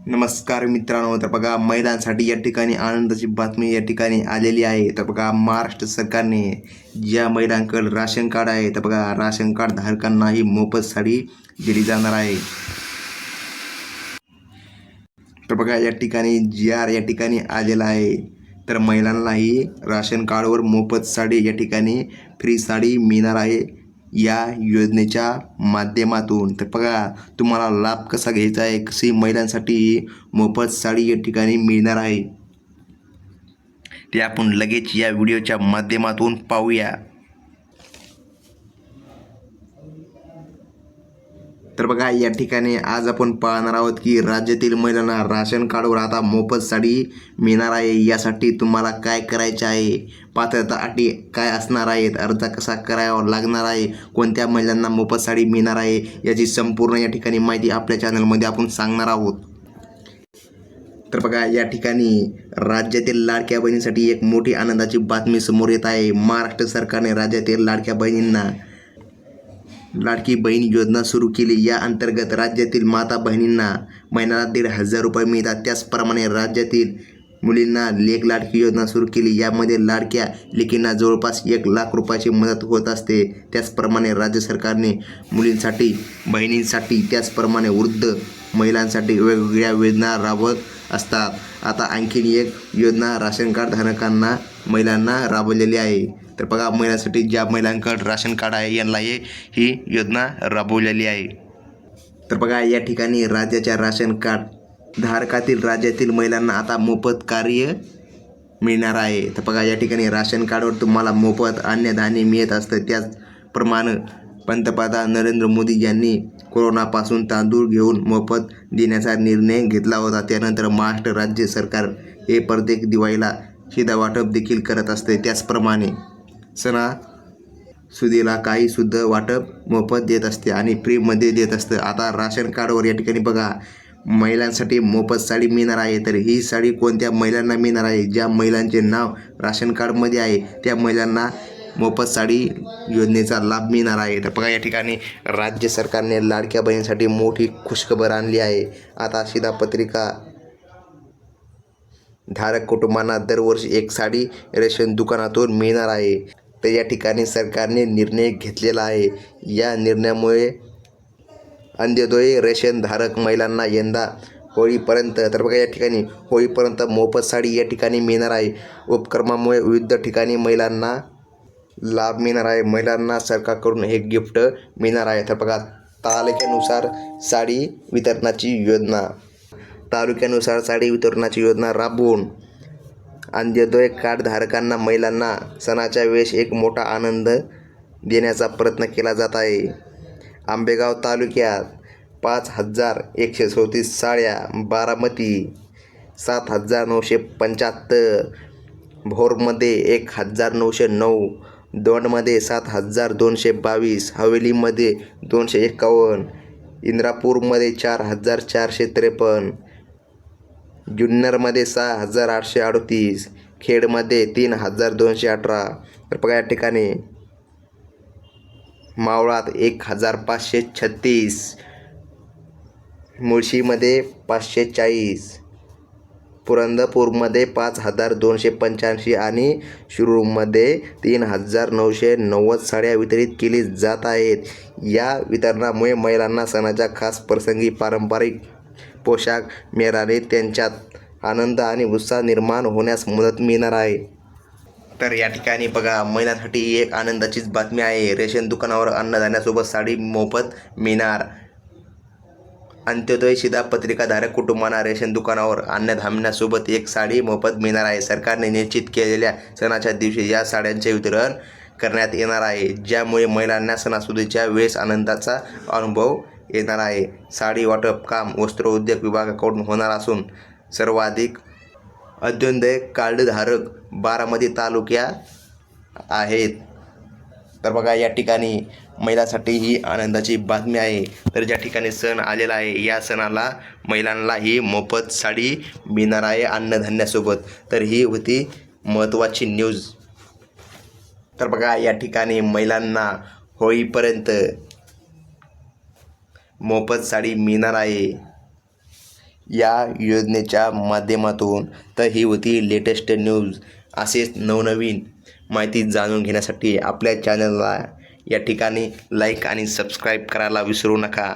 नमस्कार मित्रांनो, तर बघा महिलांसाठी या ठिकाणी आनंदाची बातमी या ठिकाणी आलेली आहे। तर बघा महाराष्ट्र सरकारने ज्या महिलांकडे राशन कार्ड आहे तर बघा राशन कार्ड धारकांनाही मोफत साडी दिली जाणार आहे। तर बघा या ठिकाणी या ठिकाणी आलेला आहे। तर महिलांनाही राशन कार्डवर मोफत साडी या ठिकाणी फ्री साडी मिळणार आहे या योजनेच्या माध्यमातून। तर बघा तुम्हाला लाभ कसा घ्यायचा आहे, कशी महिलांसाठी मोफत साडी या ठिकाणी मिळणार आहे ते आपण लगेच या व्हिडिओच्या माध्यमातून पाहूया। तर बघा या ठिकाणी आज आपण पाहणार आहोत की राज्यातील महिलांना राशन कार्डवर आता मोफत साडी मिळणार आहे। यासाठी तुम्हाला काय करायचे आहे, पात्रता अटी काय असणार आहेत, अर्ज कसा करावा लागणार आहे, कोणत्या महिलांना मोफत साडी मिळणार आहे, याची संपूर्ण या ठिकाणी माहिती आपल्या चॅनलमध्ये आपण सांगणार आहोत। तर बघा या ठिकाणी राज्यातील लाडक्या बहिणींसाठी एक मोठी आनंदाची बातमी समोर येत आहे। महाराष्ट्र सरकारने राज्यातील लाडक्या बहिणींना लाडकी बहीण योजना सुरू केली। या अंतर्गत राज्यातील माता बहिणींना महिन्याला 1,500 रुपये मिळतात। त्याचप्रमाणे राज्यातील मुलींना लेक लाडकी योजना सुरू केली। यामध्ये लाडक्या लेकींना जवळपास 1,00,000 रुपयाची मदत होत असते। त्याचप्रमाणे राज्य सरकारने मुलींसाठी, बहिणींसाठी, त्याचप्रमाणे वृद्ध महिलांसाठी वेगवेगळ्या योजना राबवत असतात। आता आणखीन एक योजना राशन कार्ड धारकांना महिलांना राबवलेली आहे। तर बघा महिलांसाठी ज्या महिलांकडे राशन कार्ड आहे यांना ही योजना राबवलेली आहे। तर बघा या ठिकाणी राज्याच्या राशन कार्ड धारकातील राज्यातील महिलांना आता मोफत कार्य मिळणार आहे। तर बघा या ठिकाणी राशन कार्डवर तुम्हाला मोफत अन्नधान्य मिळत असतं। त्याचप्रमाणे पंतप्रधान नरेंद्र मोदी यांनी कोरोनापासून तांदूळ घेऊन मोफत देण्याचा निर्णय घेतला होता। त्यानंतर महाराष्ट्र राज्य सरकार हे प्रत्येक दिवाळीला शिधा वाटप देखील करत असते। त्याचप्रमाणे सणासुदीला काही सुद्धा वाटप मोफत देत असते आणि फ्रीमध्ये देत असतं। आता राशन कार्डवर या ठिकाणी बघा महिलांसाठी मोफत साडी मिळणार आहे। तर ही साडी कोणत्या महिलांना मिळणार आहे, ज्या महिलांचे नाव राशन कार्डमध्ये आहे त्या महिलांना मोफत साडी योजनेचा लाभ मिळणार आहे। तर बघा या ठिकाणी राज्य सरकारने लाडक्या बहिणींसाठी मोठी खुशखबर आणली आहे। आता शिधापत्रिका धारक कुटुंबांना दरवर्षी एक साडी रेशन दुकानातून मिळणार आहे। तर या ठिकाणी सरकारने निर्णय घेतलेला आहे। या निर्णयामुळे अंत्योदय रेशन धारक महिलांना यंदा होळीपर्यंत, तर बघा या ठिकाणी होळीपर्यंत मोफत साडी या ठिकाणी मिळणार आहे। उपक्रमामुळे विविध ठिकाणी महिलांना लाभ मिळणार आहे। महिलांना सरकारकडून हे गिफ्ट मिळणार आहे। तर बघा तालुक्यानुसार साडी वितरणाची योजना, तालुक्यानुसार साडी वितरणाची योजना राबवून अंत्योदय कार्ड धारकांना महिलांना सणाच्या वेळेस एक मोठा आनंद देण्याचा प्रयत्न केला जात आहे। आंबेगाव तालुक्यात 5,134 साड्या, बारामती 7,975, भोरमध्ये 1,909, दौंडमध्ये 7,222, हवेलीमध्ये 251, इंद्रापूरमध्ये 4,453, जुन्नरमध्ये 6,838, खेडमध्ये 3,218। तर बघा या ठिकाणी मावळात 1,536, मुळशीमध्ये 540, पुरंदरपूरमध्ये 5,285 आणि शिरूरमध्ये 3,990 साड्या वितरित केली जात आहेत। या वितरणामुळे महिलांना सणाच्या खास प्रसंगी पारंपरिक पोशाख मिळाल्याने त्यांच्यात आनंद आणि उत्साह निर्माण होण्यास मदत मिळणार आहे। तर या ठिकाणी बघा महिलांसाठी एक आनंदाचीच बातमी आहे। रेशन दुकानावर अन्नधान्यासोबत साडी मोफत मिळणार। अंत्योदय शिधापत्रिकाधारक कुटुंबांना रेशन दुकानावर अन्नधान्यासोबत एक साडी मोफत मिळणार आहे। सरकारने निश्चित केलेल्या सणाच्या दिवशी या साड्यांचे वितरण करण्यात येणार आहे, ज्यामुळे महिलांना सणासुदीच्या वेळेस आनंदाचा अनुभव येणार आहे। साडी वाटप काम वस्त्रोद्योग विभागाकडून होणार असून सर्वाधिक अंत्योदय कार्डधारक बारामती तालुक्यात आहेत। तर बघा या ठिकाणी महिलांसाठी ही आनंदाची बातमी आहे। तर ज्या ठिकाणी सण आलेला आहे या सणाला महिलांनाही मोफत साडी मिळणार आहे अन्नधान्यासोबत। तर ही होती महत्त्वाची न्यूज। तर बघा या ठिकाणी महिलांना होळीपर्यंत मोफत साडी मिळणार आहे। या योजनेच्या माध्यमातून. तर ही होती लेटेस्ट न्यूज. असेच नवनवीन माहिती जाणून घेण्यासाठी आपल्या चॅनलला या ठिकाणी लाईक आणि सबस्क्राईब करायला विसरू नका.